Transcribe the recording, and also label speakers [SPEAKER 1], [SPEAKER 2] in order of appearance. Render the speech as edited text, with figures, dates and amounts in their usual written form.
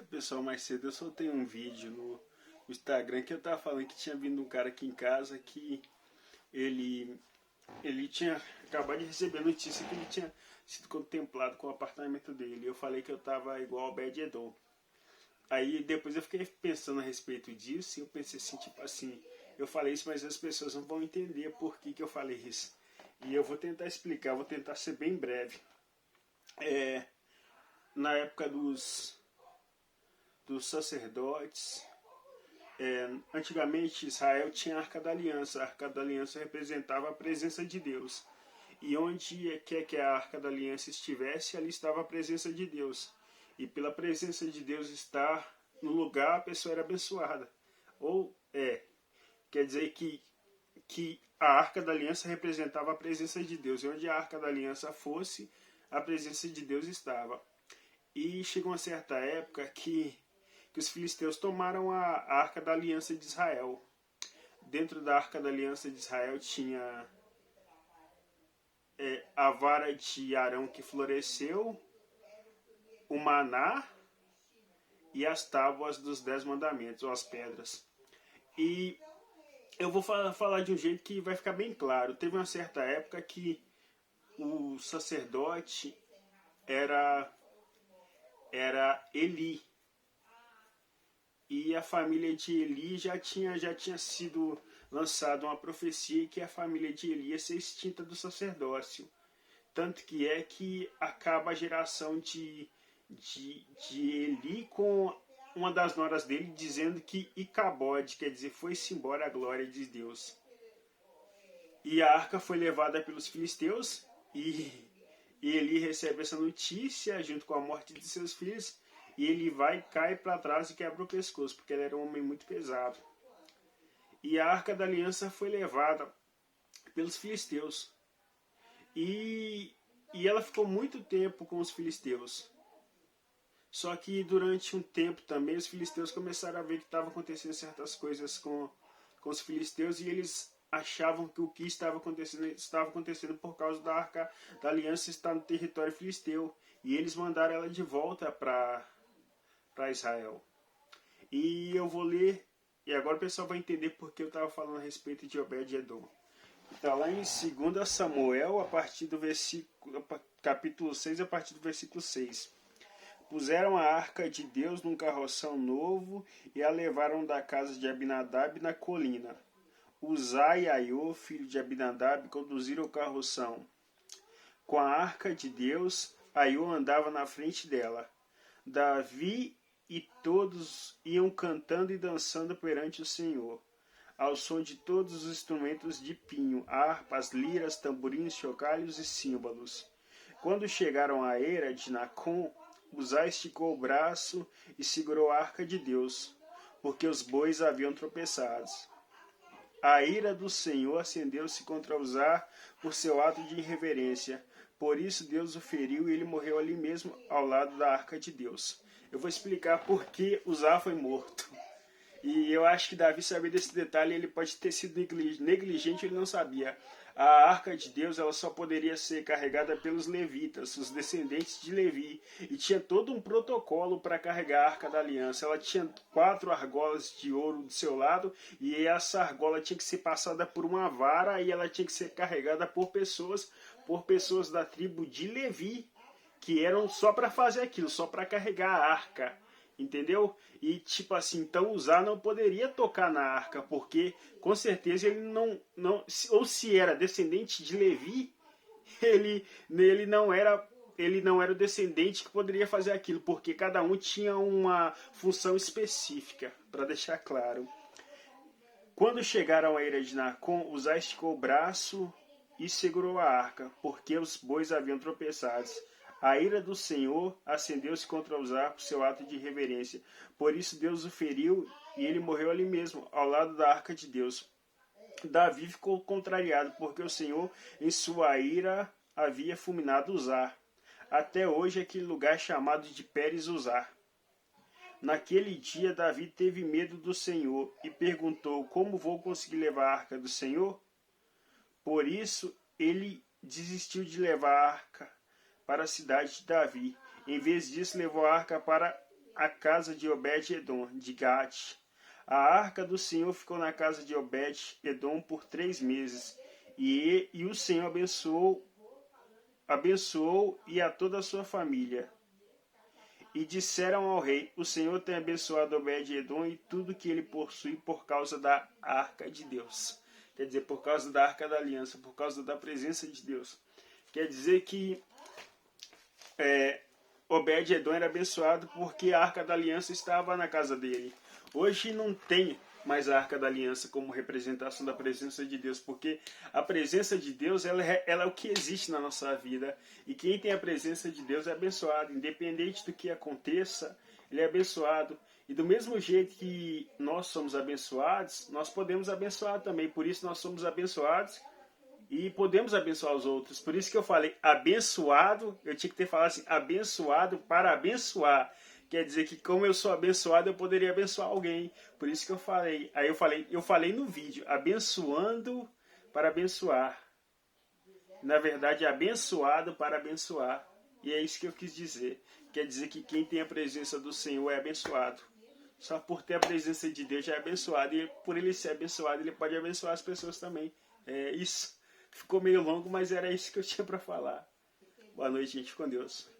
[SPEAKER 1] Pessoal, mais cedo eu soltei um vídeo no Instagram que eu tava falando que tinha vindo um cara aqui em casa que ele, ele tinha acabado de receber a notícia que ele tinha sido contemplado com o apartamento dele. Eu falei que eu tava igual ao Obed-Edom. Aí depois eu fiquei pensando a respeito disso e eu pensei assim, tipo assim, eu falei isso, mas as pessoas não vão entender por que eu falei isso. E eu vou tentar explicar, vou tentar ser bem breve. É, na época dos sacerdotes, antigamente Israel tinha a Arca da Aliança. A Arca da Aliança representava a presença de Deus. E onde quer que a Arca da Aliança estivesse, ali estava a presença de Deus. E pela presença de Deus estar no lugar, a pessoa era abençoada. Ou quer dizer que a Arca da Aliança representava a presença de Deus. E onde a Arca da Aliança fosse, a presença de Deus estava. E chegou uma certa época que os filisteus tomaram a Arca da Aliança de Israel. Dentro da Arca da Aliança de Israel tinha a vara de Arão que floresceu, o maná e as tábuas dos 10 mandamentos, ou as pedras. E eu vou falar de um jeito que vai ficar bem claro. Teve uma certa época que o sacerdote era Eli. E a família de Eli já tinha sido lançada uma profecia que a família de Eli ia ser extinta do sacerdócio. Tanto que é que acaba a geração de Eli com uma das noras dele dizendo que Icabode, quer dizer, foi-se embora a glória de Deus. E a arca foi levada pelos filisteus e Eli recebe essa notícia junto com a morte de seus filhos. E ele vai, cai para trás e quebra o pescoço, porque ele era um homem muito pesado. E a Arca da Aliança foi levada pelos filisteus. E ela ficou muito tempo com os filisteus. Só que durante um tempo também os filisteus começaram a ver que estavam acontecendo certas coisas com os filisteus e eles achavam que o que estava acontecendo por causa da Arca da Aliança estar no território filisteu. E eles mandaram ela de volta para Israel. E eu vou ler, e agora o pessoal vai entender porque eu estava falando a respeito de Obed-Edom. Está lá em 2 Samuel, a partir do capítulo 6, a partir do versículo 6. Puseram a arca de Deus num carroção novo e a levaram da casa de Abinadab na colina. Uzai e Aiô, filho de Abinadab, conduziram o carroção. Com a arca de Deus, Aiô andava na frente dela. Davi e todos iam cantando e dançando perante o Senhor, ao som de todos os instrumentos de pinho, harpas, liras, tamborins, chocalhos e símbolos. Quando chegaram à eira de Nacon, Uzai esticou o braço e segurou a arca de Deus, porque os bois haviam tropeçado. A ira do Senhor acendeu-se contra Uzá por seu ato de irreverência. Por isso Deus o feriu e ele morreu ali mesmo, ao lado da arca de Deus. Eu vou explicar por que Uzá foi morto. E eu acho que Davi sabia desse detalhe, ele pode ter sido negligente, ele não sabia. A arca de Deus ela só poderia ser carregada pelos levitas, os descendentes de Levi. E tinha todo um protocolo para carregar a arca da aliança. Ela tinha 4 argolas de ouro do seu lado, e essa argola tinha que ser passada por uma vara, e ela tinha que ser carregada por pessoas da tribo de Levi, que eram só para fazer aquilo, só para carregar a arca. Entendeu? E tipo assim, então Uzá não poderia tocar na arca, porque com certeza ele não ou se era descendente de Levi, ele não era o descendente que poderia fazer aquilo, porque cada um tinha uma função específica, para deixar claro. Quando chegaram à eira de Nacon, Uzá esticou o braço e segurou a arca, porque os bois haviam tropeçado. A ira do Senhor acendeu-se contra Uzá por seu ato de irreverência. Por isso Deus o feriu e ele morreu ali mesmo, ao lado da arca de Deus. Davi ficou contrariado, porque o Senhor, em sua ira, havia fulminado Uzá. Até hoje aquele lugar é chamado de Pérez Uzá. Naquele dia Davi teve medo do Senhor e perguntou: como vou conseguir levar a arca do Senhor? Por isso ele desistiu de levar a arca para a cidade de Davi. Em vez disso, levou a arca para a casa de Obed-edom, de Gate. A arca do Senhor ficou na casa de Obed-edom por 3 meses, e o Senhor abençoou e a toda a sua família. E disseram ao rei: o Senhor tem abençoado Obed-edom e tudo que ele possui por causa da arca de Deus. Quer dizer, por causa da arca da aliança, por causa da presença de Deus. Quer dizer que Obed-edom era abençoado porque a arca da aliança estava na casa dele. Hoje não tem mais a arca da aliança como representação da presença de Deus, porque a presença de Deus ela é o que existe na nossa vida, e quem tem a presença de Deus é abençoado, independente do que aconteça, ele é abençoado. E do mesmo jeito que nós somos abençoados, nós podemos abençoar também, por isso nós somos abençoados e podemos abençoar os outros. Por isso que eu falei abençoado, eu tinha que ter falado assim, abençoado para abençoar. Quer dizer que como eu sou abençoado, eu poderia abençoar alguém. Por isso que eu falei. Aí eu falei no vídeo, abençoando para abençoar. Na verdade, abençoado para abençoar. E é isso que eu quis dizer. Quer dizer que quem tem a presença do Senhor é abençoado. Só por ter a presença de Deus já é abençoado. E por ele ser abençoado, ele pode abençoar as pessoas também. É isso. Ficou meio longo, mas era isso que eu tinha para falar. Boa noite, gente. Com Deus.